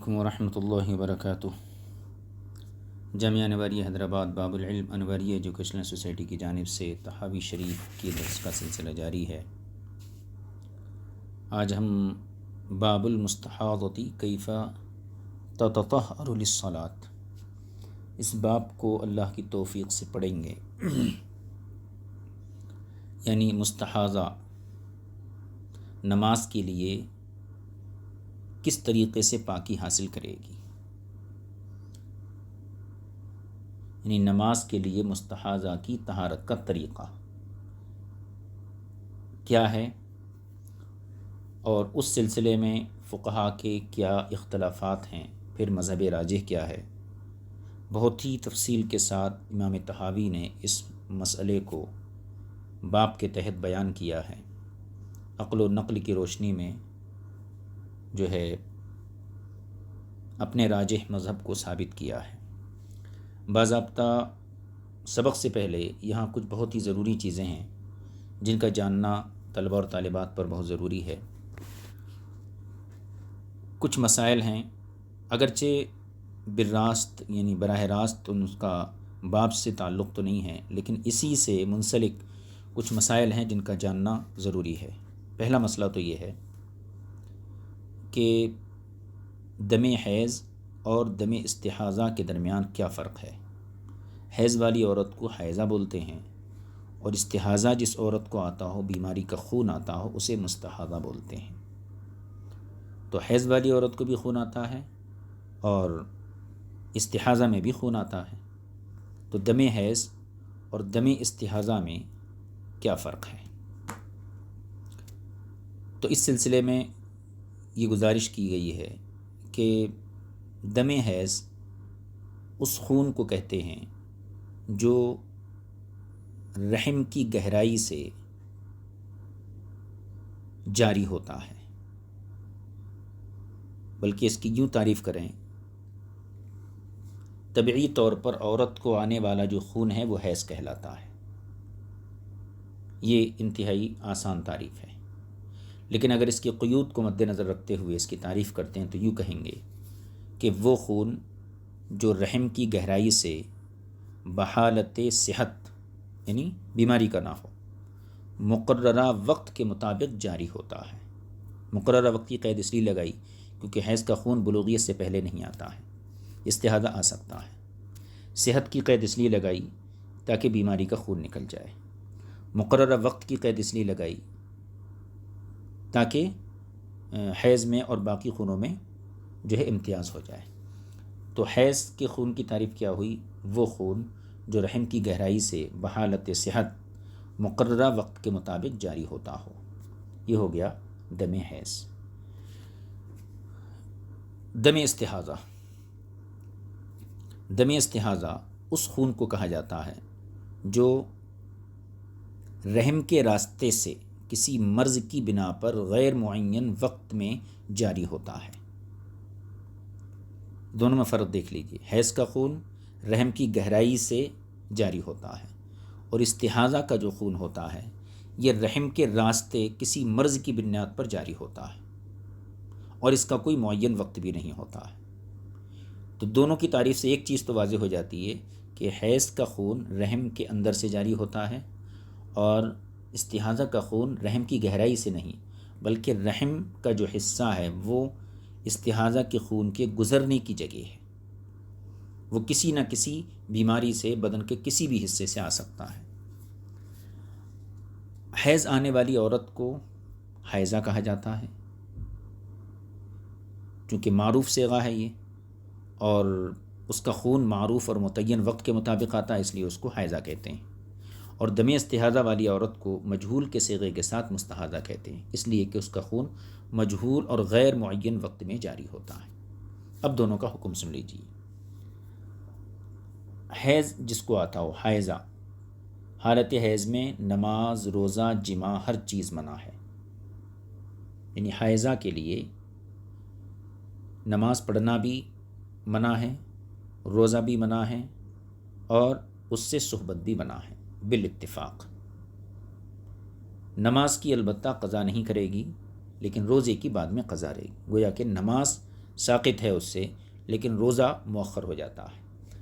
علیکم ورحمۃ اللہ وبرکاتہ۔ جامعہ انواریہ حیدرآباد باب العلم انواریہ ایجوکیشنل سوسائٹی کی جانب سے تحاوی شریف کی درس کا سلسلہ جاری ہے۔ آج ہم باب المستحاضۃ کیف تتطہر للصلاۃ اس باب کو اللہ کی توفیق سے پڑھیں گے۔ یعنی مستحاضہ نماز کے لیے کس طریقے سے پاکی حاصل کرے گی، یعنی نماز کے لیے مستحاضہ کی طہارت کا طریقہ کیا ہے، اور اس سلسلے میں فقہا کے کیا اختلافات ہیں، پھر مذہب راجح کیا ہے۔ بہت ہی تفصیل کے ساتھ امام طحاوی نے اس مسئلے کو باب کے تحت بیان کیا ہے، عقل و نقل کی روشنی میں جو ہے اپنے راجح مذہب کو ثابت کیا ہے۔ باضابطہ سبق سے پہلے یہاں کچھ بہت ہی ضروری چیزیں ہیں جن کا جاننا طلبہ اور طالبات پر بہت ضروری ہے۔ کچھ مسائل ہیں اگرچہ بالراست یعنی براہ راست ان کا باب سے تعلق تو نہیں ہے، لیکن اسی سے منسلک کچھ مسائل ہیں جن کا جاننا ضروری ہے۔ پہلا مسئلہ تو یہ ہے کہ دم حیض اور دم استحاضہ کے درمیان کیا فرق ہے۔ حیض والی عورت کو حیضہ بولتے ہیں، اور استحاضہ جس عورت کو آتا ہو، بیماری کا خون آتا ہو، اسے مستحاضہ بولتے ہیں۔ تو حیض والی عورت کو بھی خون آتا ہے اور استحاضہ میں بھی خون آتا ہے، تو دم حیض اور دم استحاضہ میں کیا فرق ہے؟ تو اس سلسلے میں یہ گزارش کی گئی ہے کہ دم حیض اس خون کو کہتے ہیں جو رحم کی گہرائی سے جاری ہوتا ہے، بلکہ اس کی یوں تعریف کریں، طبعی طور پر عورت کو آنے والا جو خون ہے وہ حیض کہلاتا ہے۔ یہ انتہائی آسان تعریف ہے، لیکن اگر اس کی قیود کو مد نظر رکھتے ہوئے اس کی تعریف کرتے ہیں تو یوں کہیں گے کہ وہ خون جو رحم کی گہرائی سے بحالت صحت یعنی بیماری کا نہ ہو، مقررہ وقت کے مطابق جاری ہوتا ہے۔ مقررہ وقت کی قید اس لیے لگائی کیونکہ حیض کا خون بلوغیت سے پہلے نہیں آتا ہے، استحاضہ آ سکتا ہے۔ صحت کی قید اس لیے لگائی تاکہ بیماری کا خون نکل جائے۔ مقررہ وقت کی قید اس لیے لگائی تاکہ حیض میں اور باقی خونوں میں جو ہے امتیاز ہو جائے۔ تو حیض کے خون کی تعریف کیا ہوئی؟ وہ خون جو رحم کی گہرائی سے بحالت صحت مقررہ وقت کے مطابق جاری ہوتا ہو، یہ ہو گیا دم حیض۔ دم استحاضہ، دم استحاضہ اس خون کو کہا جاتا ہے جو رحم کے راستے سے کسی مرض کی بنا پر غیر معین وقت میں جاری ہوتا ہے۔ دونوں میں فرق دیکھ لیجیے، حیض کا خون رحم کی گہرائی سے جاری ہوتا ہے، اور استحاضہ کا جو خون ہوتا ہے یہ رحم کے راستے کسی مرض کی بنیاد پر جاری ہوتا ہے، اور اس کا کوئی معین وقت بھی نہیں ہوتا ہے۔ تو دونوں کی تعریف سے ایک چیز تو واضح ہو جاتی ہے کہ حیض کا خون رحم کے اندر سے جاری ہوتا ہے، اور استحاضہ کا خون رحم کی گہرائی سے نہیں بلکہ رحم کا جو حصہ ہے وہ استحاضہ کے خون کے گزرنے کی جگہ ہے، وہ کسی نہ کسی بیماری سے بدن کے کسی بھی حصے سے آ سکتا ہے۔ حیض آنے والی عورت کو حائضہ کہا جاتا ہے، چونکہ معروف صیغہ ہے یہ، اور اس کا خون معروف اور متعین وقت کے مطابق آتا ہے، اس لیے اس کو حائضہ کہتے ہیں۔ اور دم استحاضہ والی عورت کو مجہول کے صیغے کے ساتھ مستحاضہ کہتے ہیں، اس لیے کہ اس کا خون مجہول اور غیر معین وقت میں جاری ہوتا ہے۔ اب دونوں کا حکم سن لیجیے۔ حیض جس کو آتا ہو، حائضہ، حالت حیض میں نماز، روزہ، جماع ہر چیز منع ہے۔ یعنی حائضہ کے لیے نماز پڑھنا بھی منع ہے، روزہ بھی منع ہے، اور اس سے صحبت بھی منع ہے بالاتفاق۔ نماز کی البتہ قضا نہیں کرے گی، لیکن روزے کی بعد میں قضا رہے گی، گویا کہ نماز ساقط ہے اس سے، لیکن روزہ مؤخر ہو جاتا ہے۔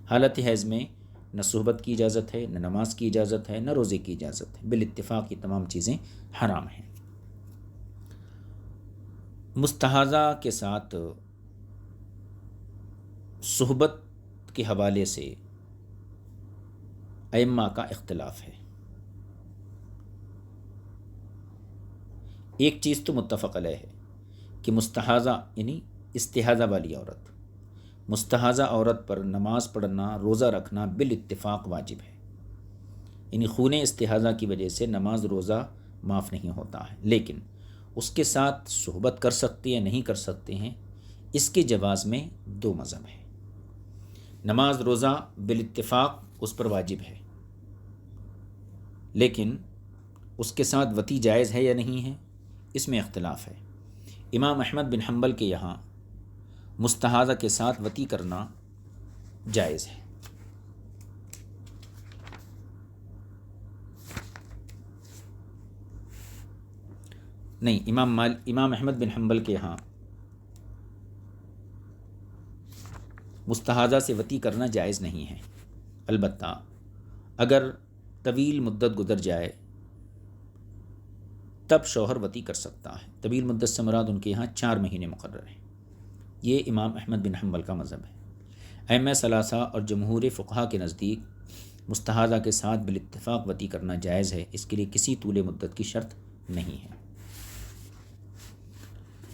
حالت حیض میں نہ صحبت کی اجازت ہے، نہ نماز کی اجازت ہے، نہ روزے کی اجازت ہے، بالاتفاق یہ تمام چیزیں حرام ہیں۔ مستحاضہ کے ساتھ صحبت کے حوالے سے ائمہ کا اختلاف ہے۔ ایک چیز تو متفق علیہ ہے کہ مستحاضہ یعنی استحاضہ والی عورت، مستحاضہ عورت پر نماز پڑھنا، روزہ رکھنا بالاتفاق واجب ہے، یعنی خون استحاضہ کی وجہ سے نماز روزہ معاف نہیں ہوتا ہے، لیکن اس کے ساتھ صحبت کر سکتے ہیں نہیں کر سکتے ہیں، اس کے جواز میں دو مذہب ہیں۔ نماز روزہ بالاتفاق اس پر واجب ہے، لیکن اس کے ساتھ وطی جائز ہے یا نہیں ہے، اس میں اختلاف ہے۔ امام احمد بن حنبل کے یہاں مستحاضہ کے ساتھ وطی کرنا جائز ہے۔ نہیں، امام احمد بن حنبل کے یہاں مستحاضہ سے وطی کرنا جائز نہیں ہے، البتہ اگر طویل مدت گزر جائے تب شوہر وطی کر سکتا ہے۔ طویل مدت سے مراد ان کے یہاں 4 مہینے مقرر ہیں، یہ امام احمد بن حنبل کا مذہب ہے۔ ائمہ ثلاثہ اور جمہور فقہا کے نزدیک مستحاضہ کے ساتھ بالاتفاق وطی کرنا جائز ہے، اس کے لیے کسی طول مدت کی شرط نہیں ہے۔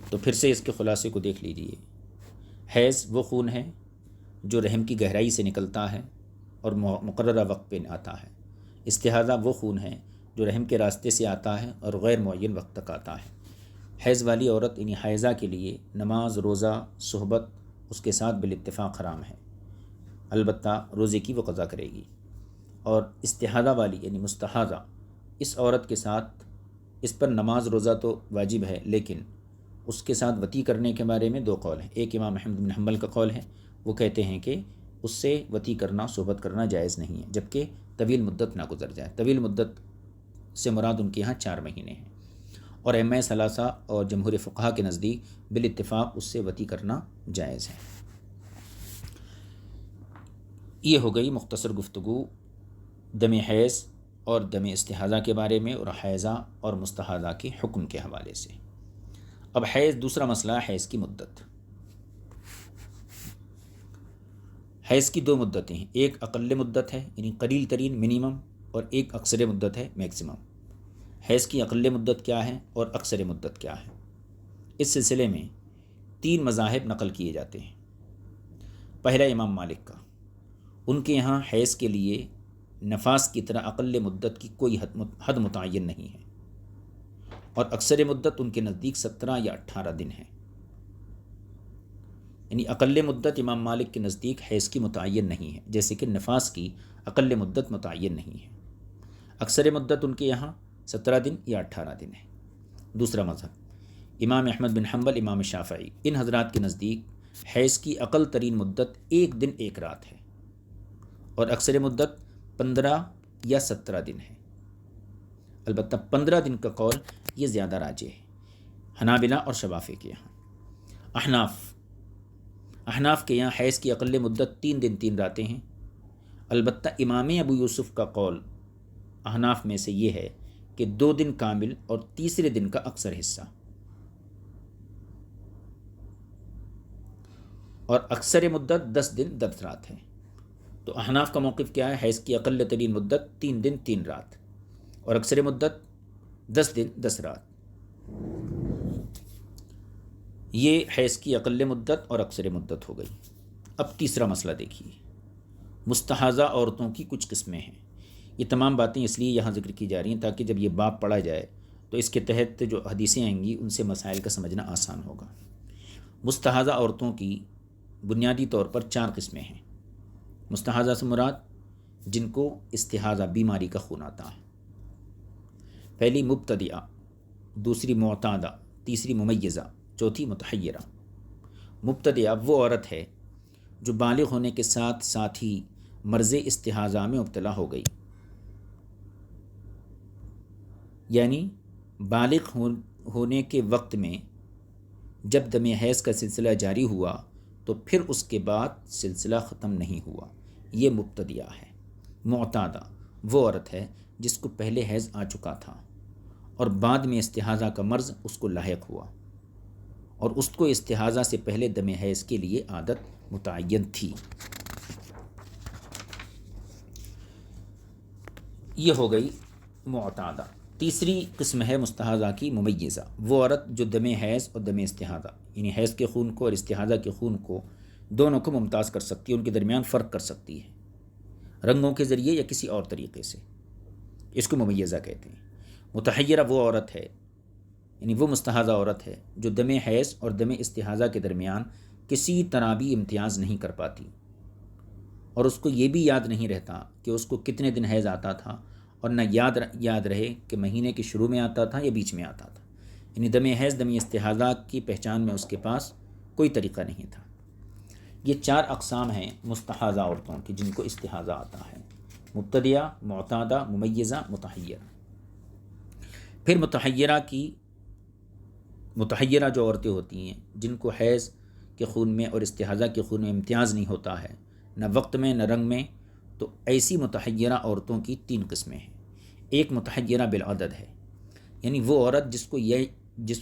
تو پھر سے اس کے خلاصے کو دیکھ لیجئے۔ حیض وہ خون ہے جو رحم کی گہرائی سے نکلتا ہے اور مقررہ وقت پہ آتا ہے۔ استحاضہ وہ خون ہے جو رحم کے راستے سے آتا ہے اور غیر معین وقت تک آتا ہے۔ حیض والی عورت یعنی حائضہ کے لیے نماز، روزہ، صحبت اس کے ساتھ بالاتفاق حرام ہے، البتہ روزے کی وہ قضا کرے گی۔ اور استحاضہ والی یعنی مستحاضہ اس عورت کے ساتھ، اس پر نماز روزہ تو واجب ہے، لیکن اس کے ساتھ وطی کرنے کے بارے میں 2 قول ہیں۔ ایک امام احمد بن حنبل کا قول ہے، وہ کہتے ہیں کہ اس سے وطی کرنا، صحبت کرنا جائز نہیں ہے جبکہ طویل مدت نہ گزر جائے۔ طویل مدت سے مراد ان کے یہاں 4 مہینے ہیں، اور ائمہ ثلاثہ اور جمہور فقہا کے نزدیک بالاتفاق اس سے وطی کرنا جائز ہے۔ یہ ہو گئی مختصر گفتگو دم حیض اور دم استحاضہ کے بارے میں، اور حیضہ اور مستحاضہ کے حکم کے حوالے سے۔ اب حیض، دوسرا مسئلہ حیض کی مدت۔ حیض کی 2 مدتیں ہیں، ایک اقل مدت ہے یعنی قلیل ترین منیمم، اور ایک اکثر مدت ہے میکسیمم۔ حیض کی اقل مدت کیا ہے اور اکثر مدت کیا ہے؟ اس سلسلے میں 3 مذاہب نقل کیے جاتے ہیں۔ پہلا امام مالک کا، ان کے یہاں حیض کے لیے نفاس کی طرح اقل مدت کی کوئی حد متعین نہیں ہے، اور اکثر مدت ان کے نزدیک 17 یا 18 دن ہے۔ یعنی اقل مدت امام مالک کے نزدیک حیض کی متعین نہیں ہے، جیسے کہ نفاس کی اقل مدت متعین نہیں ہے۔ اکثر مدت ان کے یہاں 17 دن یا 18 دن ہے۔ دوسرا مذہب امام احمد بن حنبل، امام شافعی، ان حضرات کے نزدیک حیض کی اقل ترین مدت 1 دن 1 رات ہے، اور اکثر مدت 15 یا 17 دن ہے۔ البتہ 15 دن کا قول یہ زیادہ راجح ہے حنابلہ اور شوافی کے یہاں۔ احناف کے یہاں حیض کی اقل مدت 3 دن 3 راتیں ہیں، البتہ امام ابو یوسف کا قول احناف میں سے یہ ہے کہ 2 دن کامل اور تیسرے دن کا اکثر حصہ، اور اکثر مدت 10 دن 10 رات ہے۔ تو احناف کا موقف کیا ہے؟ حیض کی اقل ترین مدت 3 دن 3 رات اور اکثر مدت 10 دن 10 رات، یہ حیض کی اقل مدت اور اکثر مدت ہو گئی۔ اب تیسرا مسئلہ دیکھیے، مستحاضہ عورتوں کی کچھ قسمیں ہیں۔ یہ تمام باتیں اس لیے یہاں ذکر کی جا رہی ہیں تاکہ جب یہ باب پڑھا جائے تو اس کے تحت جو حدیثیں آئیں گی ان سے مسائل کا سمجھنا آسان ہوگا۔ مستحاضہ عورتوں کی بنیادی طور پر 4 قسمیں ہیں۔ مستحاضہ سے مراد جن کو استحاضہ بیماری کا خون آتا ہے۔ پہلی مبتدئہ، دوسری معتادہ، تیسری ممیزہ، چوتھی متحیرہ۔ مبتدئہ وہ عورت ہے جو بالغ ہونے کے ساتھ ساتھ ہی مرض استحاضہ میں مبتلا ہو گئی، یعنی بالغ ہونے کے وقت میں جب دم حیض کا سلسلہ جاری ہوا تو پھر اس کے بعد سلسلہ ختم نہیں ہوا، یہ مبتدیہ ہے۔ معتادہ وہ عورت ہے جس کو پہلے حیض آ چکا تھا اور بعد میں استحاضہ کا مرض اس کو لاحق ہوا، اور اس کو استحاضہ سے پہلے دم حیض کے لیے عادت متعین تھی۔ یہ ہو گئی معتادہ۔ تیسری قسم ہے مستحاضہ کی ممیزہ، وہ عورت جو دم حیض اور دم استحاضہ یعنی حیض کے خون کو اور استحاضہ کے خون کو دونوں کو ممتاز کر سکتی ہے، ان کے درمیان فرق کر سکتی ہے رنگوں کے ذریعے یا کسی اور طریقے سے، اس کو ممیزہ کہتے ہیں۔ متحیرہ وہ عورت ہے یعنی وہ مستحاضہ عورت ہے جو دم حیض اور دم استحاضہ کے درمیان کسی طرح بھی امتیاز نہیں کر پاتی، اور اس کو یہ بھی یاد نہیں رہتا کہ اس کو کتنے دن حیض آتا تھا، اور نہ یاد رہے کہ مہینے کے شروع میں آتا تھا یا بیچ میں آتا تھا، یعنی دم حیض دم استحاضہ کی پہچان میں اس کے پاس کوئی طریقہ نہیں تھا۔ یہ 4 اقسام ہیں مستحاضہ عورتوں کی جن کو استحاضہ آتا ہے: مبتدیہ، معتادہ، ممیزہ، متحیرہ۔ پھر متحیرہ جو عورتیں ہوتی ہیں جن کو حیض کے خون میں اور استحاضہ کے خون میں امتیاز نہیں ہوتا ہے، نہ وقت میں نہ رنگ میں، تو ایسی متحیرہ عورتوں کی 3 قسمیں ہیں۔ ایک متحیرہ بالعدد ہے، یعنی وہ عورت جس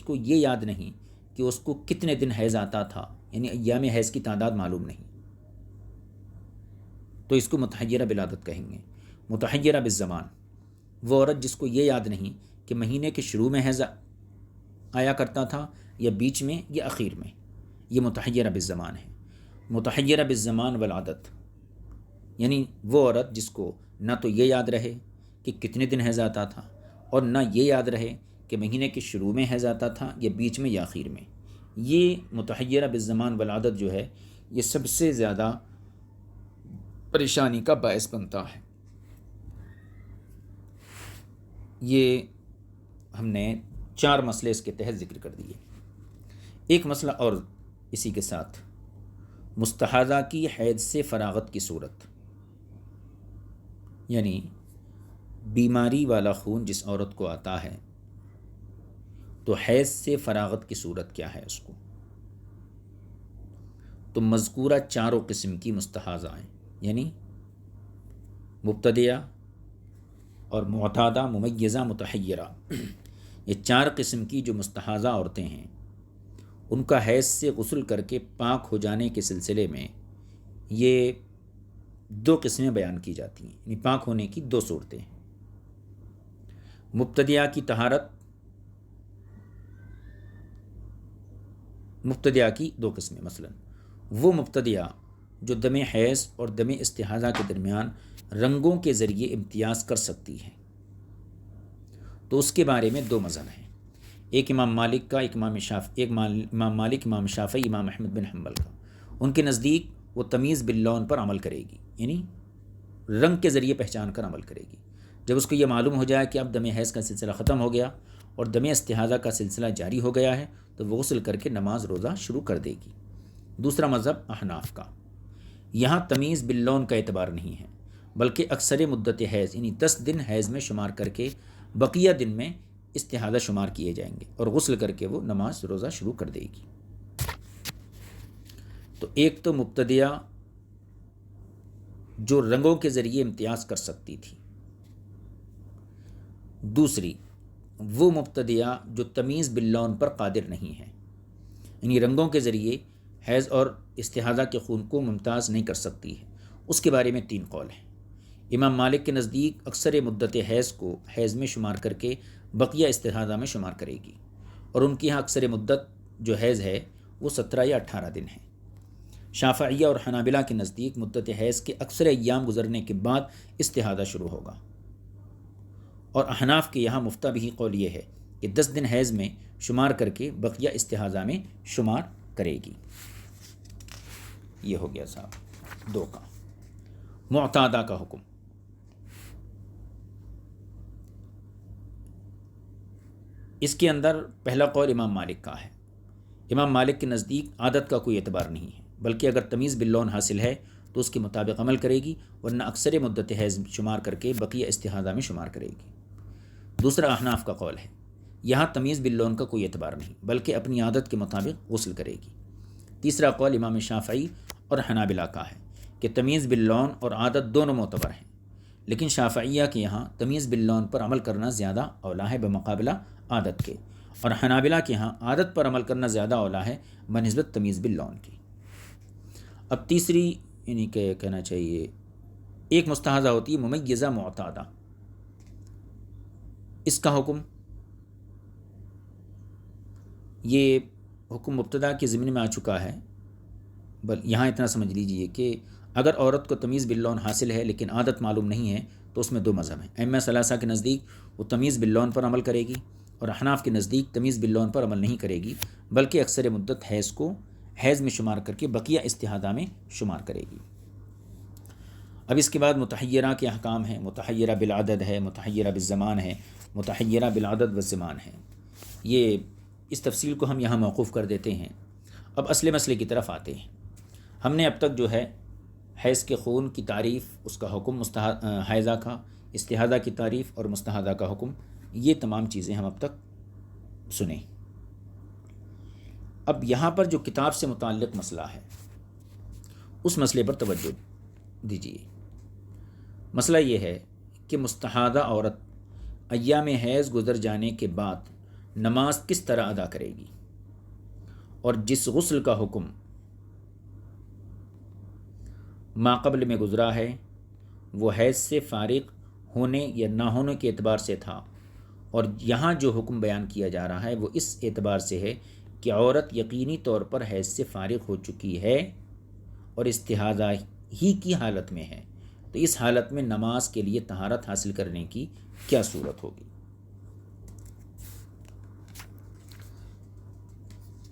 کو یہ یاد نہیں کہ اس کو کتنے دن حیض آتا تھا، یعنی ایام حیض کی تعداد معلوم نہیں، تو اس کو متحیرہ بالعدد کہیں گے۔ متحیرہ بالزمان، وہ عورت جس کو یہ یاد نہیں کہ مہینے کے شروع میں حیض آیا کرتا تھا یا بیچ میں یا اخیر میں، یہ متحیرہ بالزمان ہے۔ متحیرہ بالزمان والعدد، یعنی وہ عورت جس کو نہ تو یہ یاد رہے کہ کتنے دن حیض آتا تھا، اور نہ یہ یاد رہے کہ مہینے کے شروع میں حیض آتا تھا یا بیچ میں یا اخیر میں، یہ متحیرہ بالزمان والعدد جو ہے یہ سب سے زیادہ پریشانی کا باعث بنتا ہے۔ یہ ہم نے 4 مسئلے اس کے تحت ذکر کر دیے۔ ایک مسئلہ اور اسی کے ساتھ، مستحاضہ کی حیض سے فراغت کی صورت، یعنی بیماری والا خون جس عورت کو آتا ہے تو حیض سے فراغت کی صورت کیا ہے اس کو؟ تو مذکورہ 4 قسم کی مستحاضہ ہیں، یعنی مبتدیہ اور معتادہ، ممیزہ، متحیرہ، یہ 4 قسم کی جو مستحاضہ عورتیں ہیں، ان کا حیض سے غسل کر کے پاک ہو جانے کے سلسلے میں یہ 2 قسمیں بیان کی جاتی ہیں، یعنی پاک ہونے کی 2 صورتیں ہیں۔ مبتدیہ کی طہارت، مبتدیہ کی 2 قسمیں، مثلا وہ مبتدیہ جو دم حیض اور دم استحاضہ کے درمیان رنگوں کے ذریعے امتیاز کر سکتی ہے، تو اس کے بارے میں 2 مذہب ہیں، ایک امام مالک کا، ایک امام مالک، امام شافعی، امام احمد بن حنبل کا۔ ان کے نزدیک وہ تمیز باللون پر عمل کرے گی، یعنی رنگ کے ذریعے پہچان کر عمل کرے گی۔ جب اس کو یہ معلوم ہو جائے کہ اب دم حیض کا سلسلہ ختم ہو گیا اور دم استحاضہ کا سلسلہ جاری ہو گیا ہے، تو وہ غسل کر کے نماز روزہ شروع کر دے گی۔ دوسرا مذہب احناف کا، یہاں تمیز باللون کا اعتبار نہیں ہے، بلکہ اکثر مدت حیض یعنی 10 دن حیض میں شمار کر کے بقیہ دن میں استحاضہ شمار کیے جائیں گے، اور غسل کر کے وہ نماز روزہ شروع کر دے گی۔ تو ایک تو مبتدیہ جو رنگوں کے ذریعے امتیاز کر سکتی تھی، دوسری وہ مبتدیہ جو تمیز باللون پر قادر نہیں ہے، یعنی رنگوں کے ذریعے حیض اور استحاضہ کے خون کو ممتاز نہیں کر سکتی ہے۔ اس کے بارے میں 3 قول ہیں۔ امام مالک کے نزدیک اکثر مدت حیض کو حیض میں شمار کر کے بقیہ استحاضہ میں شمار کرے گی، اور ان کے یہاں اکثر مدت جو حیض ہے وہ 17 یا 18 دن ہے۔ شافعیہ اور حنابلہ کے نزدیک مدت حیض کے اکثر ایام گزرنے کے بعد استحاضہ شروع ہوگا، اور احناف کے یہاں مفتہ بھی قول یہ ہے کہ 10 دن حیض میں شمار کر کے بقیہ استحاضہ میں شمار کرے گی۔ یہ ہو گیا صاحب 2 کا۔ معتادہ کا حکم، اس کے اندر پہلا قول امام مالک کا ہے۔ امام مالک کے نزدیک عادت کا کوئی اعتبار نہیں ہے، بلکہ اگر تمیز باللون حاصل ہے تو اس کے مطابق عمل کرے گی، ورنہ اکثر مدت حیض شمار کر کے بقیہ استحاضہ میں شمار کرے گی۔ دوسرا احناف کا قول ہے یہاں تمیز باللون کا کوئی اعتبار نہیں، بلکہ اپنی عادت کے مطابق غسل کرے گی۔ تیسرا قول امام شافعی اور حنابلہ کا ہے کہ تمیز باللون اور عادت دونوں معتبر ہیں، لیکن شافعیہ کے یہاں تمیز باللون پر عمل کرنا زیادہ اولا ہے بمقابلہ عادت کے، اور حنابلہ کے یہاں عادت پر عمل کرنا زیادہ اولا ہے بنسبت تمیز باللون کی۔ اب تیسری یعنی کہ کہنا چاہیے ایک مستحاضہ ہوتی ہے ممیزہ معتادہ، اس کا حکم، یہ حکم مبتدا کے ضمن میں آ چکا ہے، یہاں اتنا سمجھ لیجئے کہ اگر عورت کو تمیز باللون حاصل ہے لیکن عادت معلوم نہیں ہے تو اس میں دو مذہب ہیں۔ ائمہ ثلاثہ کے نزدیک وہ تمیز باللون پر عمل کرے گی، اور احناف کے نزدیک تمیز باللون پر عمل نہیں کرے گی، بلکہ اکثر مدت حیض میں شمار کر کے بقیہ استحاضہ میں شمار کرے گی۔ اب اس کے بعد متحیرہ کے احکام ہیں، متحیرہ بالعدد ہے، متحیرہ بالزمان ہے، متحیرہ بالعدد والزمان ہے۔ یہ اس تفصیل کو ہم یہاں موقوف کر دیتے ہیں۔ اب اصل مسئلے کی طرف آتے ہیں۔ ہم نے اب تک جو ہے حیض کے خون کی تعریف، اس کا حکم، حیضہ کا، استحاضہ کی تعریف اور مستحاضہ کا حکم، یہ تمام چیزیں ہم اب تک سنیں۔ اب یہاں پر جو کتاب سے متعلق مسئلہ ہے اس مسئلے پر توجہ دیجیے۔ مسئلہ یہ ہے کہ مستحاضہ عورت ایام حیض گزر جانے کے بعد نماز کس طرح ادا کرے گی، اور جس غسل کا حکم ماقبل میں گزرا ہے وہ حیض سے فارغ ہونے یا نہ ہونے کے اعتبار سے تھا، اور یہاں جو حکم بیان کیا جا رہا ہے وہ اس اعتبار سے ہے کہ عورت یقینی طور پر حیض سے فارغ ہو چکی ہے اور استحاضہ ہی کی حالت میں ہے، تو اس حالت میں نماز کے لیے طہارت حاصل کرنے کی کیا صورت ہوگی۔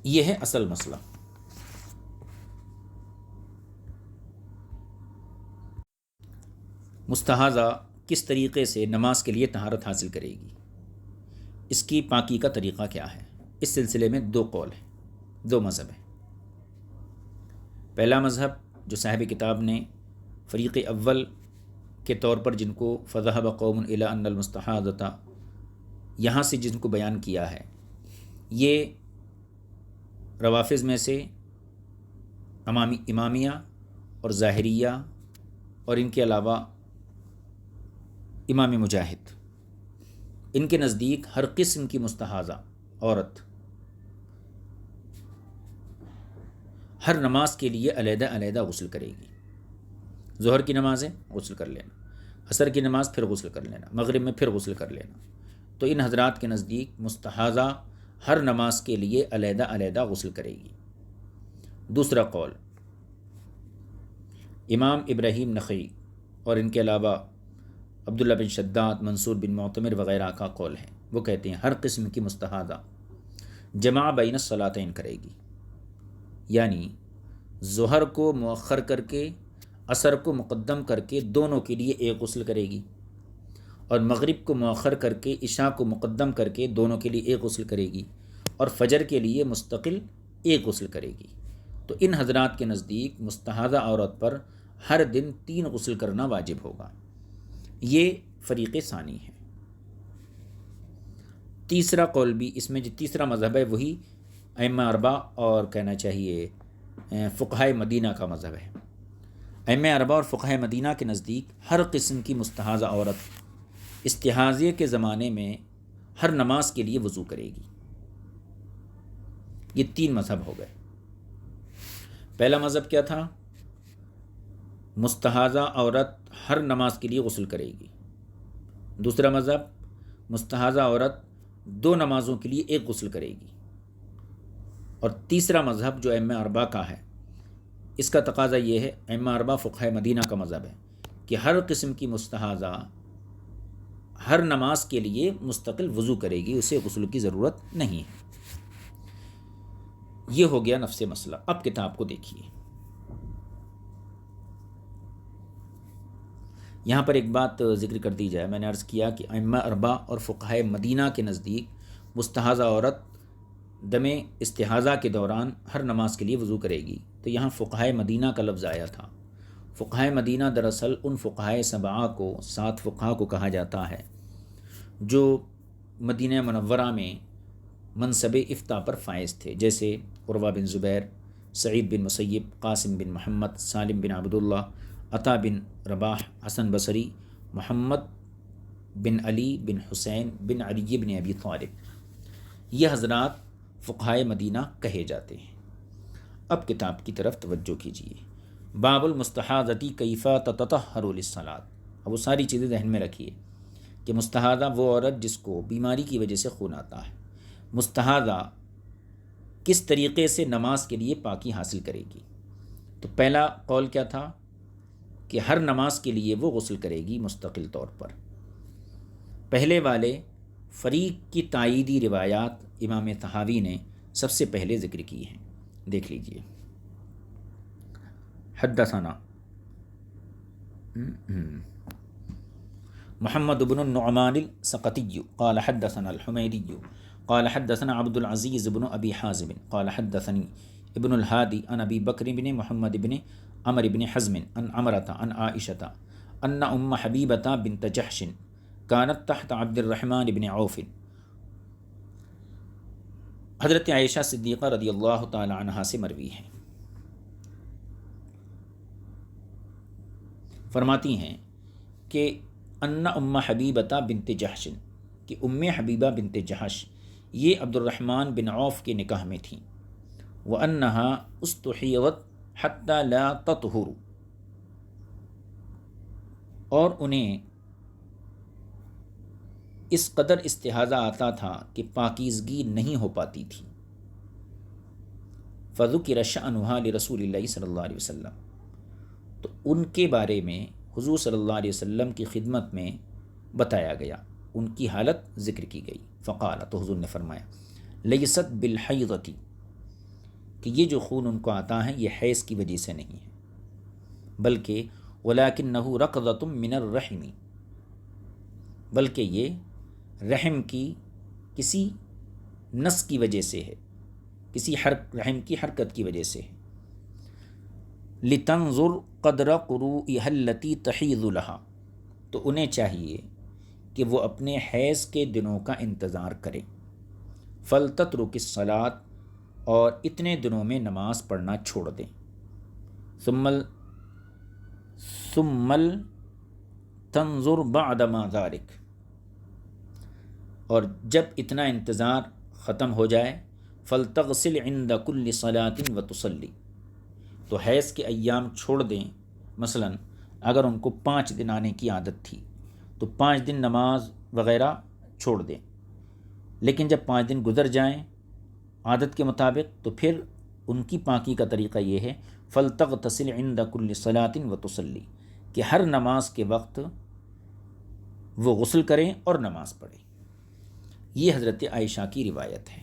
یہ ہے اصل مسئلہ۔ مستحاضہ کس طریقے سے نماز کے لیے طہارت حاصل کرے گی، اس کی پاکی کا طریقہ کیا ہے؟ اس سلسلے میں دو قول ہیں، دو مذہب ہیں۔ پہلا مذہب جو صاحب کتاب نے فریق اول کے طور پر جن کو فذهب قوم الی ان المستحاضۃ یہاں سے جن کو بیان کیا ہے، یہ روافظ میں سے امامیہ اور ظاہریہ اور ان کے علاوہ امام مجاہد، ان کے نزدیک ہر قسم کی مستحاضہ عورت ہر نماز کے لیے علیحدہ علیحدہ غسل کرے گی۔ ظہر کی نماز ہے غسل کر لینا، عصر کی نماز پھر غسل کر لینا، مغرب میں پھر غسل کر لینا۔ تو ان حضرات کے نزدیک مستحاضہ ہر نماز کے لیے علیحدہ علیحدہ غسل کرے گی۔ دوسرا قول امام ابراہیم نخعی اور ان کے علاوہ عبداللہ بن شداد، منصور بن معتمر وغیرہ کا قول ہے، وہ کہتے ہیں ہر قسم کی مستحاضہ جمع بین الصلاتین کرے گی، یعنی ظہر کو مؤخر کر کے عصر کو مقدم کر کے دونوں کے لیے ایک غسل کرے گی، اور مغرب کو مؤخر کر کے عشاء کو مقدم کر کے دونوں کے لیے ایک غسل کرے گی، اور فجر کے لیے مستقل ایک غسل کرے گی۔ تو ان حضرات کے نزدیک مستحاضہ عورت پر ہر دن 3 غسل کرنا واجب ہوگا۔ یہ فریق ثانی ہے۔ تیسرا قول بھی اس میں جو تیسرا مذہب ہے وہی ائمہ اربعہ اور کہنا چاہیے فقہائے مدینہ کا مذہب ہے۔ ائمہ اربعہ اور فقہائے مدینہ کے نزدیک ہر قسم کی مستحاضہ عورت استحاضے کے زمانے میں ہر نماز کے لیے وضو کرے گی۔ یہ 3 مذہب ہو گئے۔ پہلا مذہب کیا تھا؟ مستحاضہ عورت ہر نماز کے لیے غسل کرے گی۔ دوسرا مذہب مستحاضہ عورت 2 نمازوں کے لیے ایک غسل کرے گی۔ اور تیسرا مذہب جو ائمہ اربعہ کا ہے، اس کا تقاضا یہ ہے، ائمہ اربعہ فقہائے مدینہ کا مذہب ہے کہ ہر قسم کی مستحاضہ ہر نماز کے لیے مستقل وضو کرے گی، اسے غسل کی ضرورت نہیں ہے۔ یہ ہو گیا نفس مسئلہ۔ اب کتاب کو دیکھیے، یہاں پر ایک بات ذکر کر دی جائے۔ میں نے عرض کیا کہ ائمہ اربعہ اور فقہائے مدینہ کے نزدیک مستحاضہ عورت دم استحاضہ کے دوران ہر نماز کے لیے وضو کرے گی، تو یہاں فقہائے مدینہ کا لفظ آیا تھا۔ فقہائے مدینہ دراصل ان فقہائے سبعہ کو، 7 فقہا کو کہا جاتا ہے جو مدینہ منورہ میں منصب افتاء پر فائز تھے، جیسے عروہ بن زبیر، سعید بن مسیب، قاسم بن محمد، سالم بن عبداللہ، عطا بن رباح، حسن بصری، محمد بن علی بن حسین بن علی بن ابی طالب۔ یہ حضرات فقہائے مدینہ کہے جاتے ہیں۔ اب کتاب کی طرف توجہ کیجیے۔ باب المستحاضۃ کیف تطہر للصلاۃ۔ اب وہ ساری چیزیں ذہن میں رکھیے کہ مستحاضہ وہ عورت جس کو بیماری کی وجہ سے خون آتا ہے، مستحاضہ کس طریقے سے نماز کے لیے پاکی حاصل کرے گی۔ تو پہلا قول کیا تھا کہ ہر نماز کے لیے وہ غسل کرے گی مستقل طور پر۔ پہلے والے فریق کی تائیدی روایات امام طحاوی نے سب سے پہلے ذکر کی ہیں، دیکھ لیجئے۔ حدثنا محمد بن النعمان السقطی قال حدثنا الحمیدی قال حدثنا عبد العزیز بن ابی حازم قال حدثنی ابن الہادی عن ابی بکر بن محمد بن عمر بن حزم عن عمرة عن عائشة ان ام حبیبة بنت جحش كانت تحت عبد الرحمن بن عوف۔ حضرت عائشہ صدیقہ رضی اللہ تعالی عنہا سے مروی ہے، فرماتی ہیں کہ ان ام حبیبہ بنت جحش، کہ ام حبیبہ بنت جحش یہ عبد الرحمن بن عوف کے نکاح میں تھیں، وَأَنَّهَا اُسْتُحِيضَتْ حَتَّى لَا تَطْهُرُ، اور انہیں اس قدر استحاضہ آتا تھا کہ پاکیزگی نہیں ہو پاتی تھی۔ فَذُكِرَ شَأْنُهَا لِرَسُولِ اللَّهِ صلی اللہ علیہ وسلم، تو ان کے بارے میں حضور صلی اللہ علیہ وسلم کی خدمت میں بتایا گیا، ان کی حالت ذکر کی گئی۔ فقال، تو حضور نے فرمایا، لیست بالحیضۃ، کہ یہ جو خون ان کو آتا ہے یہ حیض کی وجہ سے نہیں ہے، بلکہ ولکنہ رقضۃ من الرحم، بلکہ یہ رحم کی کسی نس کی وجہ سے ہے، کسی رحم کی حرکت کی وجہ سے ہے۔ لتنظر قدر قروئها التي تحیض لها، تو انہیں چاہیے کہ وہ اپنے حیض کے دنوں کا انتظار کریں۔ فلتترک الصلاۃ، اور اتنے دنوں میں نماز پڑھنا چھوڑ دیں۔ ثم تنظر بعد ما ذلك، اور جب اتنا انتظار ختم ہو جائے، فلتغسل عند كل صلاۃ وتصلی، تو حیض کے ایام چھوڑ دیں۔ مثلا اگر ان کو 5 دن آنے کی عادت تھی تو 5 دن نماز وغیرہ چھوڑ دیں، لیکن جب 5 دن گزر جائیں عادت کے مطابق تو پھر ان کی پاکی کا طریقہ یہ ہے، فلتغتسل عند كل صلاۃ وتصلی، کہ ہر نماز کے وقت وہ غسل کریں اور نماز پڑھیں۔ یہ حضرت عائشہ کی روایت ہے۔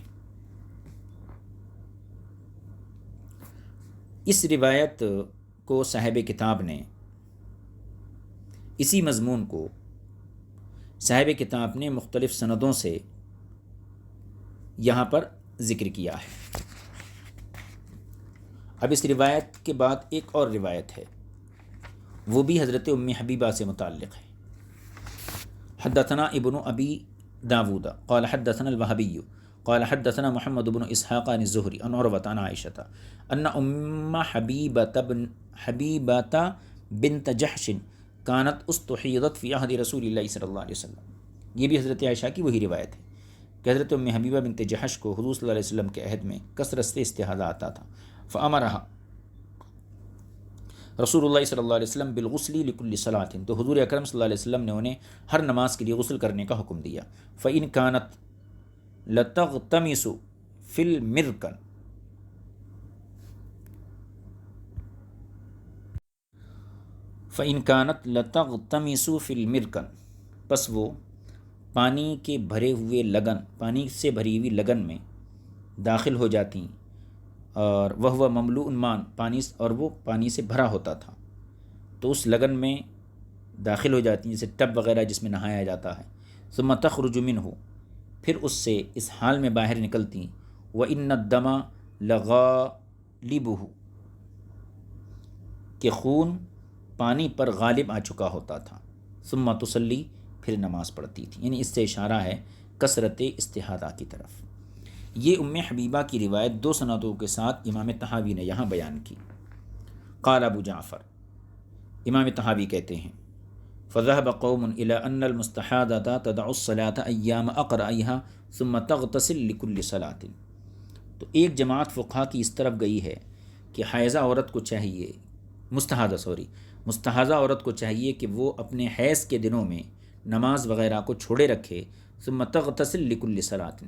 اس روایت کو صاحب کتاب نے، اسی مضمون کو صاحب کتاب نے مختلف سندوں سے یہاں پر ذکر کیا ہے۔ اب اس روایت کے بعد ایک اور روایت ہے، وہ بھی حضرت ام حبیبہ سے متعلق ہے۔ حدثنا ابن ابی داود قال حدثنا الوهبي قال حدثنا محمد بن اسحاق عن الزهري عن عروة عن عائشة ان ام حبیبة بنت جحش كانت استحيضت في عهد رسول الله صلی اللہ علیہ وسلم۔ یہ بھی حضرت عائشہ کی وہی روایت ہے کہ حضرت ام حبیبہ بنت جحش کو حضور صلی اللہ علیہ وسلم کے عہد میں کثرت سے استحاضہ آتا تھا۔ فامرها رسول اللہ صلی اللہ علیہ وسلم بالغسل لكل صلاۃ، تو حضور اکرم صلی اللہ علیہ وسلم نے انہیں ہر نماز کے لیے غسل کرنے کا حکم دیا۔ فإن كانت لتغتمس في المركن، فإن كانت لتغتمس في المركن، پس وہ پانی کے بھرے ہوئے لگن، پانی سے بھری ہوئی لگن میں داخل ہو جاتی، اور وہ مملوء مان، پانی، اور وہ پانی سے بھرا ہوتا تھا، تو اس لگن میں داخل ہو جاتی ہیں، جیسے ٹب وغیرہ جس میں نہایا جاتا ہے۔ ثم تخرج منہ، پھر اس سے اس حال میں باہر نکلتی، وإن الدم لغالبہ، کہ خون پانی پر غالب آ چکا ہوتا تھا۔ ثم تصلی، پھر نماز پڑھتی تھی۔ یعنی اس سے اشارہ ہے کثرت استحاضہ کی طرف۔ یہ ام حبیبہ کی روایت 2 سندوں کے ساتھ امام طحاوی نے یہاں بیان کی۔ قال ابو جعفر، امام طحاوی کہتے ہیں فذهب قوم الى ان المستحاضة تدع الصلاة ایام اقرئها ثم تغتسل لكل صلاة۔ تو ایک جماعت فقہا کی اس طرف گئی ہے کہ حائضہ عورت کو چاہیے، مستحاضہ عورت کو چاہیے کہ وہ اپنے حیض کے دنوں میں نماز وغیرہ کو چھوڑے رکھے، ثم تغتسل لكل صلاة،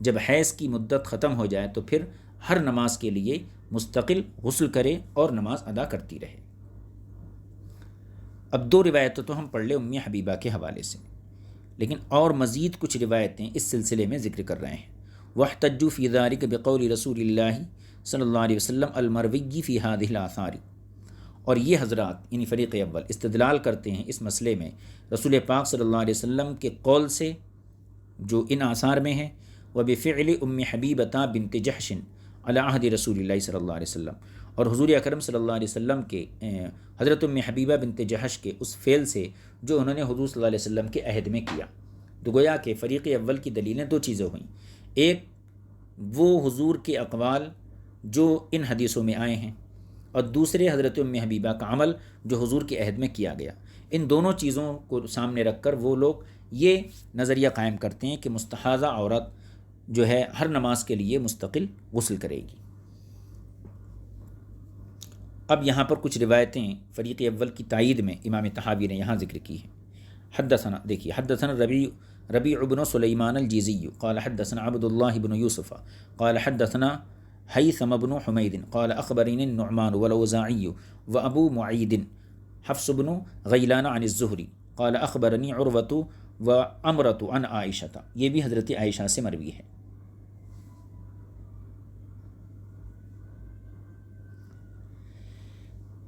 جب حیض کی مدت ختم ہو جائے تو پھر ہر نماز کے لیے مستقل غسل کرے اور نماز ادا کرتی رہے۔ اب 2 روایتیں تو ہم پڑھ لیں ام حبیبہ کے حوالے سے، لیکن اور مزید کچھ روایتیں اس سلسلے میں ذکر کر رہے ہیں۔ واحتجوا فی ذلک بقول رسول اللہ صلی اللہ علیہ وسلم المروی فی هذه الآثار، اور یہ حضرات یعنی فریق اول استدلال کرتے ہیں اس مسئلے میں رسول پاک صلی اللہ علیہ وسلم کے قول سے جو ان آثار میں ہے، وبفعل ام حبیبہ بنت جحش علی عہد رسول اللہ صلی اللہ علیہ وسلم، اور حضور اکرم صلی اللہ علیہ وسلم کے حضرت ام حبیبہ بنت جحش کے اس فعل سے جو انہوں نے حضور صلی اللہ علیہ وسلم کے عہد میں کیا۔ تو گویا کہ فریق اول کی دلیلیں 2 چیزیں ہوئیں، ایک وہ حضور کے اقوال جو ان حدیثوں میں آئے ہیں، اور دوسرے حضرت ام حبیبہ کا عمل جو حضور کے عہد میں کیا گیا۔ ان دونوں چیزوں کو سامنے رکھ کر وہ لوگ یہ نظریہ قائم کرتے ہیں کہ مستحاضہ عورت جو ہے ہر نماز کے لیے مستقل غسل کرے گی۔ اب یہاں پر کچھ روایتیں فریق اول کی تائید میں امام طحاوی نے یہاں ذکر کی ہیں۔ حدثنا، دیکھیے، حدثنا ربیع بن سلیمان الجیزی قال حدثنا عبد اللہ بن یوسف قال حدثنا حیثم بن حمید قال اخبرنی النعمان والاوزاعی وابو معید حفص بن غیلان عن الزہری قال اخبرنی عروۃ وعمرۃ عن عائشہ، یہ بھی حضرت عائشہ سے مروی ہے۔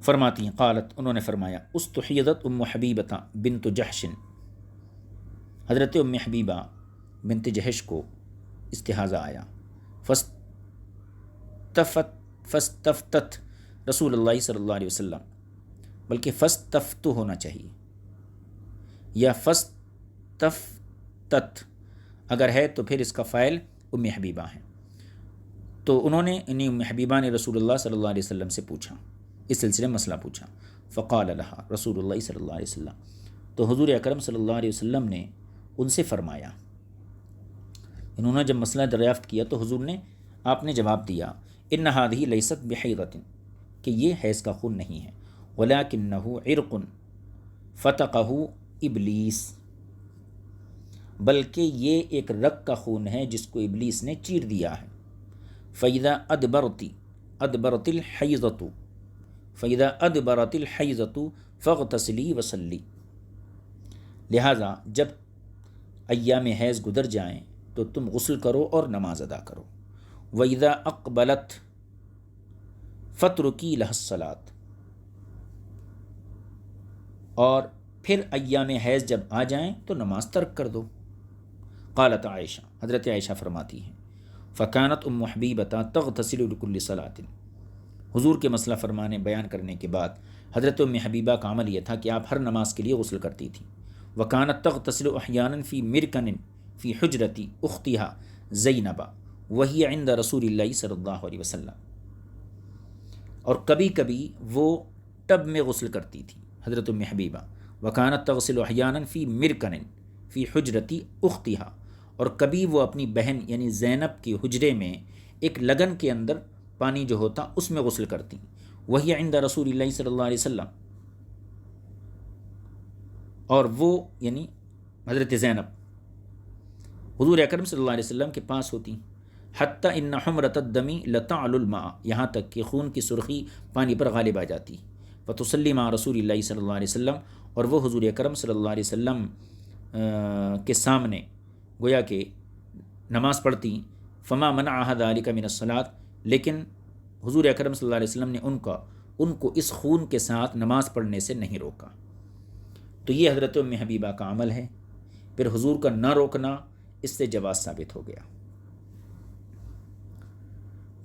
فرماتی ہیں قالت، انہوں نے فرمایا استحیضت ام حبیبہ بنت جحش، حضرت ام حبیبہ بنت جحش کو استحاضہ آیا، فاستفتت رسول اللہ صلی اللہ علیہ وسلم، بلکہ فاستفتو ہونا چاہیے یا فاستفتت اگر ہے تو پھر اس کا فاعل ام حبیبہ ہے۔ تو انہوں نے ام حبیبہ نے رسول اللہ صلی اللہ علیہ وسلم سے پوچھا، اس سلسلے میں مسئلہ پوچھا، فقال لها رسول اللہ صلی اللہ علیہ وسلم، تو حضور اکرم صلی اللہ علیہ وسلم نے ان سے فرمایا، انہوں نے جب مسئلہ دریافت کیا تو حضور نے آپ نے جواب دیا، ان هذه لیست بحیضۃ، کہ یہ حیض کا خون نہیں ہے، ولکنہ عرق فتقہ ابلیس، بلکہ یہ ایک رگ کا خون ہے جس کو ابلیس نے چیر دیا ہے۔ فإذا ادبرت الحیضۃ فاغتسلی وصلی، لہٰذا جب ایام حیض گزر جائیں تو تم غسل کرو اور نماز ادا کرو۔ وإذا اقبلت فاترکی لها الصلاۃ، اور پھر ایام حیض جب آ جائیں تو نماز ترک کر دو۔ قالت عائشہ، حضرت عائشہ فرماتی ہیں فکانت ام حبیبہ تغتسل لکل صلاۃ، حضور کے مسئلہ فرمانے بیان کرنے کے بعد حضرت ام حبیبہ کا عمل یہ تھا کہ آپ ہر نماز کے لیے غسل کرتی تھیں۔ وکانت تغتسل احیانا فی مرکن فی حجرت اختها زینب وہی عند رسول اللہ صلی اللہ علیہ وسلم، اور کبھی کبھی وہ ٹب میں غسل کرتی تھی حضرت ام حبیبہ۔ وکانت تغسل احیانا فی مرکن فی حجرت اختها، اور کبھی وہ اپنی بہن یعنی زینب کے حجرے میں ایک لگن کے اندر پانی جو ہوتا اس میں غسل کرتی، وہی عند رسول اللہ صلی اللہ علیہ وسلم، اور وہ یعنی حضرت زینب حضور اکرم صلی اللہ علیہ وسلم کے پاس ہوتی، حتی ان حمرۃ الدم لتعلو الماء، یہاں تک کہ خون کی سرخی پانی پر غالب آ جاتی، فتصلی مع رسول اللہ صلی اللہ علیہ وسلم، اور وہ حضور اکرم صلی اللہ علیہ وسلم کے سامنے گویا کہ نماز پڑھتی، فما منعها ذلك من الصلاۃ، لیکن حضور اکرم صلی اللہ علیہ وسلم نے ان کو اس خون کے ساتھ نماز پڑھنے سے نہیں روکا۔ تو یہ حضرت ام حبیبہ کا عمل ہے، پھر حضور کا نہ روکنا اس سے جواز ثابت ہو گیا۔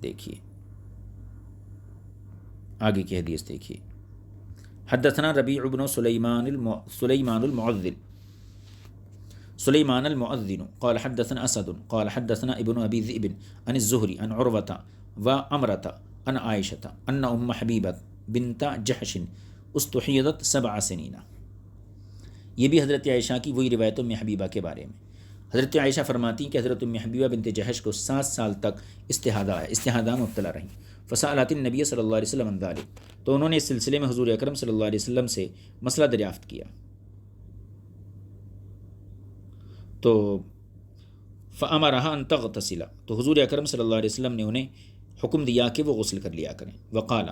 دیکھیے آگے کی حدیث دیکھیے، حدثنا ربیع بن سلیمان المعذل سلیمان المؤذن قال حدثنا اسد قال حدثنا ابن ابی ذئب عن الزہری عن عروۃ و امرۃ عن عائشۃ ان ام حبیبہ بنت جحش استحیضت 7 سنین. یہ بھی حضرت عائشہ کی وہی روایت ام حبیبہ کے بارے میں. حضرت عائشہ فرماتی ہیں کہ حضرت ام حبیبہ بنت جحش کو 7 سال تک استحاضہ مبتلا رہیں. فسألت النبی صلی اللہ علیہ وسلم عن ذلک، تو انہوں نے اس سلسلے میں حضور اکرم صلی اللہ علیہ وسلم سے مسئلہ دریافت کیا. تو فأمرها ان تغتسل، تو حضور اکرم صلی اللہ علیہ وسلم نے انہیں حکم دیا کہ وہ غسل کر لیا کریں. وقال،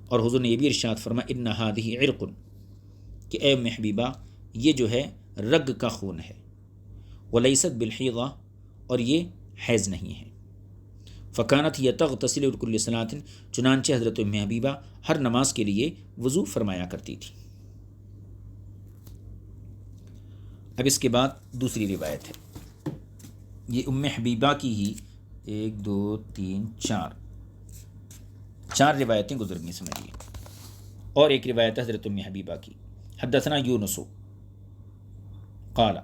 اور حضور نے یہ بھی ارشاد فرمایا ان هذه عرق، کہ اے ام حبیبہ یہ جو ہے رگ کا خون ہے. ولیست بالحیضہ، اور یہ حیض نہیں ہے. فکانت ہی تغتسل لکل صلاۃ، چنانچہ حضرت ام حبیبہ ہر نماز کے لیے وضو فرمایا کرتی تھی. اب اس کے بعد دوسری روایت ہے، یہ ام حبیبہ کی ہی 1 2 3 4 روایتیں گزر گئی سمجھیے. اور ایک روایت ہے حضرت ام حبیبہ کی. حدثنا یونس قال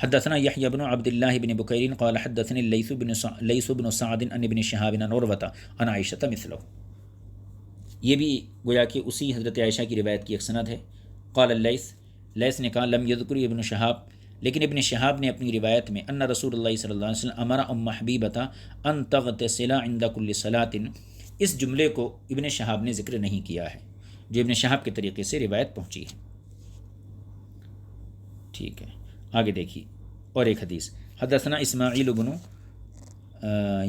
حدثنا یحیی بن عبد اللہ بن بکیر قال حدثني لیث بن سعد عن ابن شہاب عن عروۃ عن عائشۃ مثلہ. یہ بھی گویا کہ اسی حضرت عائشہ کی روایت کی ایک سند ہے. قال لیث نے کہا لم یذکر ابن شہاب، لیکن ابن شہاب نے اپنی روایت میں ان رسول اللہ صلی اللہ علیہ وسلم امر ام حبیبۃ ان تغتسل عند کل صلاۃ، اس جملے کو ابن شہاب نے ذکر نہیں کیا ہے، جو ابن شہاب کے طریقے سے روایت پہنچی ہے. ٹھیک ہے، آگے دیکھیے. اور ایک حدیث حدثنا اسماعیل بن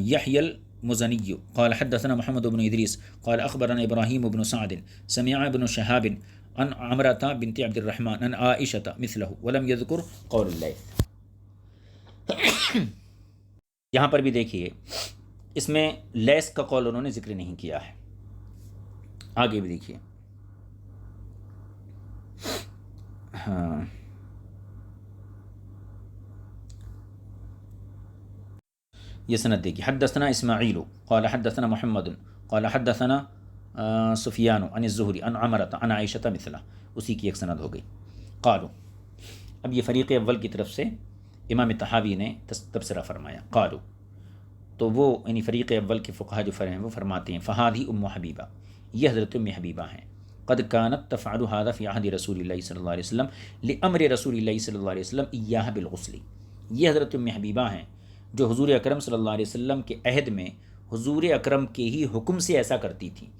یحیی المزنی قال حدثنا محمد بن ادریس قال اخبرنا ابراہیم بن سعد سمع ابن شہاب عن عمرۃ بنت عبد الرحمن عن عائشۃ مثلہ ولم یذکر قول اللہ. یہاں پر بھی دیکھیے اس میں لیث کا قول انہوں نے ذکر نہیں کیا ہے. آگے بھی دیکھیے. ہاں یہ سند دیکھیے. حدثنا اسماعیل قال حدثنا محمد قال حدثنا سفیان عن الزہری عن عمرۃ عن عائشۃ مثلہ، اسی کی ایک سند ہو گئی. قالوا، اب یہ فریق اول کی طرف سے امام طحاوی نے تبصرہ فرمایا. قالوا، تو وہ یعنی فریق اول کے فقہا جو ہیں وہ فرماتے ہیں فہذه ام حبیبہ، یہ حضرت ام حبیبہ ہیں. قد كانت تفعل هذا في عهد رسول اللہ صلی اللہ علیہ وسلم لامر رسول اللہ صلی اللہ علیہ وسلم ایاها بالغسل. یہ حضرت ام حبیبہ ہیں جو حضور اکرم صلی اللہ علیہ وسلم کے عہد میں حضور اکرم کے ہی حکم سے ایسا کرتی تھیں.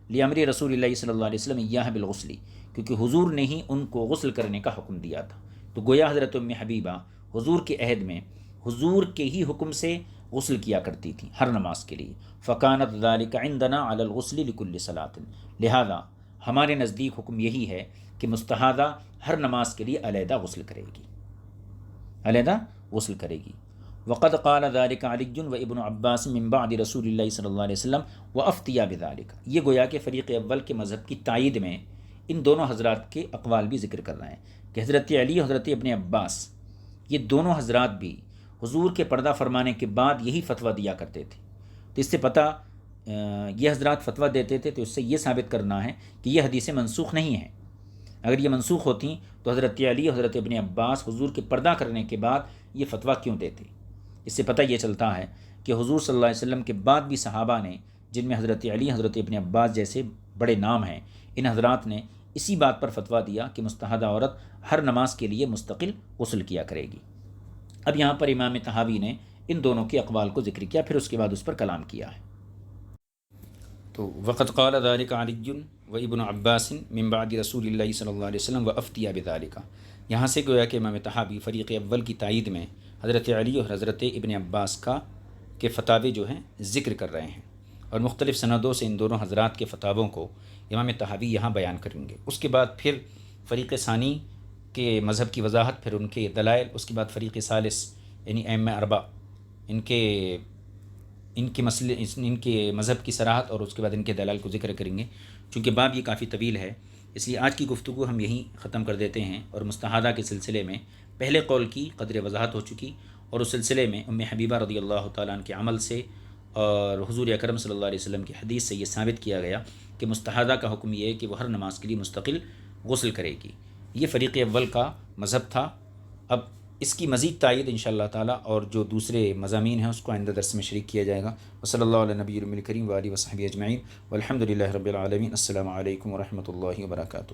لامر رسول اللہ صلی اللہ علیہ وسلم ایاها بالغسل، کیونکہ حضور نے ہی ان کو غسل کرنے کا حکم دیا تھا. تو گویا حضرت ام حبیبہ حضور کے عہد میں حضور کے ہی حکم سے غسل کیا کرتی تھیں ہر نماز کے لیے. فکانت ذلك عندنا علی الغسل لکل صلاۃ، لہذا ہمارے نزدیک حکم یہی ہے کہ مستحاضہ ہر نماز کے لیے علیحدہ غسل کرے گی، علیحدہ غسل کرے گی. وقد قال ذلك علی و ابن عباس من بعد رسول اللہ صلی اللہ علیہ وسلم وافتیا بذلك. یہ گویا کہ فریق اول کے مذہب کی تائید میں ان دونوں حضرات کے اقوال بھی ذکر کر رہے ہیں کہ حضرت علی اور حضرت ابن عباس یہ دونوں حضرات بھی حضور کے پردہ فرمانے کے بعد یہی فتویٰ دیا کرتے تھے. تو اس سے پتہ یہ حضرات فتویٰ دیتے تھے تو اس سے یہ ثابت کرنا ہے کہ یہ حدیثیں منسوخ نہیں ہیں. اگر یہ منسوخ ہوتیں تو حضرت علی اور حضرت ابن عباس حضور کے پردہ کرنے کے بعد یہ فتویٰ کیوں دیتے؟ اس سے پتہ یہ چلتا ہے کہ حضور صلی اللہ علیہ وسلم کے بعد بھی صحابہ نے، جن میں حضرت علی حضرت ابن عباس جیسے بڑے نام ہیں، ان حضرات نے اسی بات پر فتویٰ دیا کہ مستحاضہ عورت ہر نماز کے لیے مستقل غسل کیا کرے گی. اب یہاں پر امام طحاوی نے ان دونوں کے اقوال کو ذکر کیا، پھر اس کے بعد اس پر کلام کیا ہے. تو وقد قال ذلك علی و ابن عباس من بعد رسول اللہ صلی اللہ علیہ وسلم وافتیا بذلك. یہاں سے گویا کہ امام طحاوی فریق اول کی تائید میں حضرت علی اور حضرت ابن عباس کے فتاوے جو ہیں ذکر کر رہے ہیں، اور مختلف سندوں سے ان دونوں حضرات کے فتاووں کو امام طحاوی یہاں بیان کریں گے. اس کے بعد پھر فریق ثانی کے مذہب کی وضاحت، پھر ان کے دلائل، اس کے بعد فریق ثالث یعنی ائمہ اربعہ ان کے مسئلے، ان کے مذہب کی صراحت، اور اس کے بعد ان کے دلائل کو ذکر کریں گے. چونکہ باب یہ کافی طویل ہے، اس لیے آج کی گفتگو ہم یہیں ختم کر دیتے ہیں. اور مستحاضہ کے سلسلے میں پہلے قول کی قدر وضاحت ہو چکی، اور اس سلسلے میں ام حبیبہ رضی اللہ تعالیٰ عنہ کے عمل سے اور حضور اکرم صلی اللہ علیہ وسلم کی حدیث سے یہ ثابت کیا گیا کہ مستحاضہ کا حکم یہ ہے کہ وہ ہر نماز کے لیے مستقل غسل کرے گی. یہ فریق اول کا مذہب تھا۔ اب اس کی مزید تائید انشاءاللہ تعالیٰ اور جو دوسرے مضامین ہیں اس کو آئندہ درس میں شریک کیا جائے گا۔ وصلی اللہ علیہ نبی الکریم وآلہ وصحبہ اجمعین والحمد للہ رب العالمین۔ السلام علیکم ورحمۃ اللہ وبرکاتہ۔